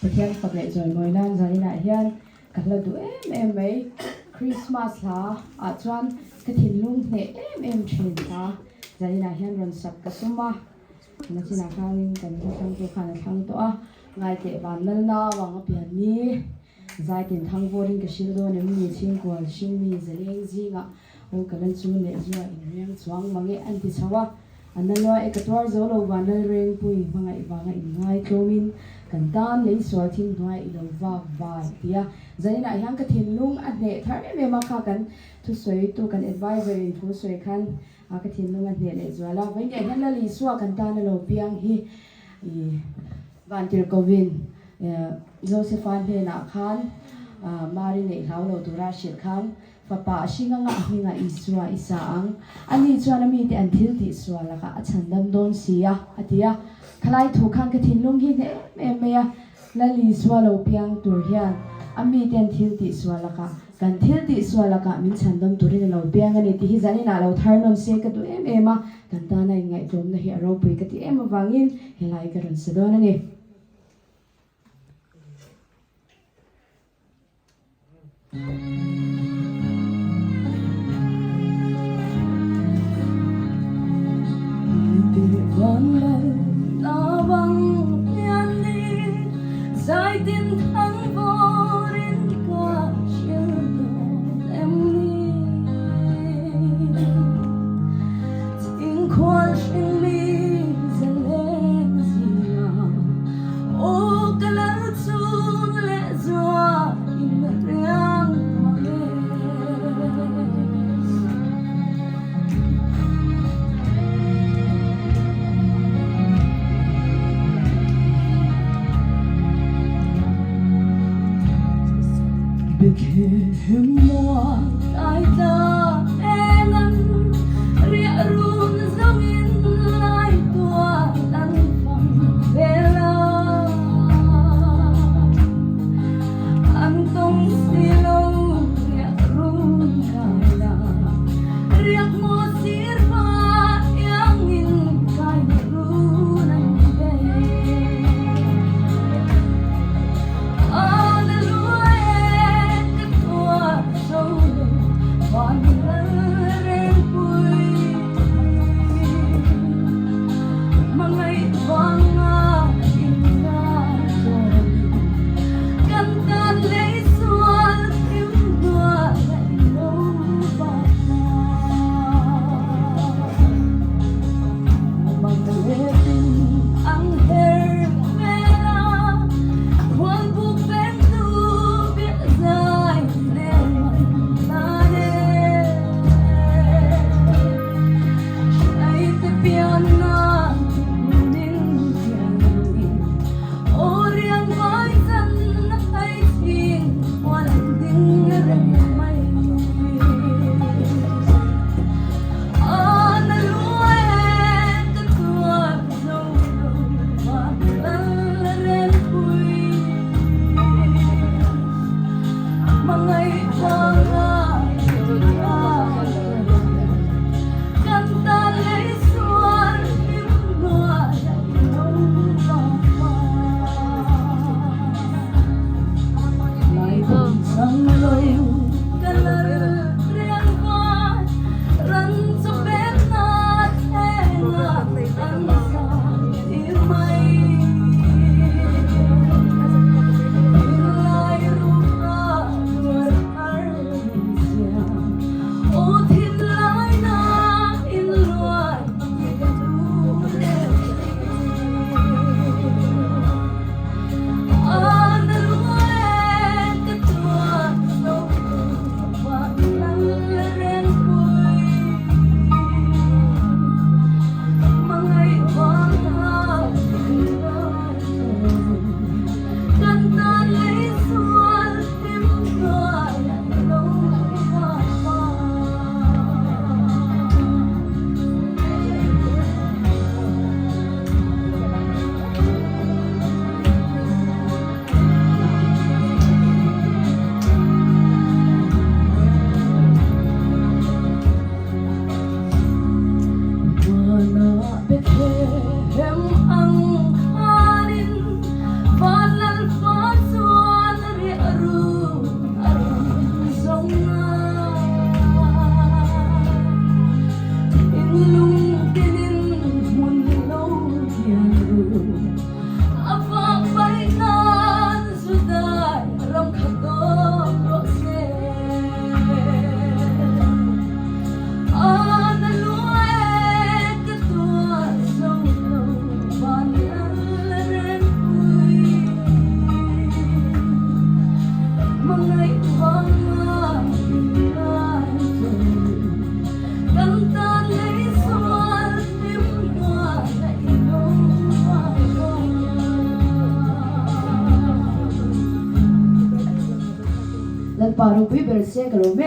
ประเทศกับเล็กจอยมวยนั่นจานี่นะเฮียนกันเราดูไม่คริสต์มาสละจวนกระถิ่นลุงเนี่ยทรีละจานี่นะเฮียนรันสับกระสุมานั่นสินะครั้งกันทั้งตัวขันทั้งตัวไงเตะบานนั่นน่ะวังอภิญนี้ใจตินทั้งวอริงกสิลโดเนี่ยมีชิงกวลชิงมีเจริญจีงะโอ้กันนั่นจูเนี่ยจูอินเรียงจวงมังเออันที่ชาวอันนั้นว่าเอกตัวโจโลวันนั้นเรียงปุยมังไอวังอินไงโคมินกันตานเลยสวดทิ้งด้วยอินว่าบายเดียใจน่ะยังกระถิ่นลุงอันเนี่ยถ้าไม่มาข้ากันทุสวยตัวกัน advisor ทุสวยกันกระถิ่นลุงอันเนี่ยเลยจวนแล้ววันนี้ยันละลิสวากันตานเราเพียงฮีวันที่โควินโจเซฟานเฮน่ะคันมาริเนเขาเราตัวราชิดคันฟ้าป่าชิงงะหิงะอิสวาอิสางอันนี้จวนมีแต่อันทิลติสวาละค่ะฉันดำโดนเสียอันเดียคล้ายถูกขันกระถิ่นลุงหินเมียละลิสวาเราเพียงตัวเฮียนอันมีแต่อันทิลติสวาละค่ะกันทิลติสวาละค่ะมินฉันดำตัวเรื่องเราเพียงกันนี่ที่จานี่น่ะเราทาร์นอนเสียกันตัวมากันตาในไงตรงนั้นเฮียเราไปกันที่มาฟังยินเฮลัยกันสุดยอดนั่นเองSeitdem Tag vorin kaçırdım emni Tin kuan şimdi zelenzia O kalatun lezwa imriang Bikin mua ai ta enan ria run zangin lai tua lan phong vela antong silo ria run kaila ria mo sirva yang in kai runan be Hallelujah One paru pi ber se kalo me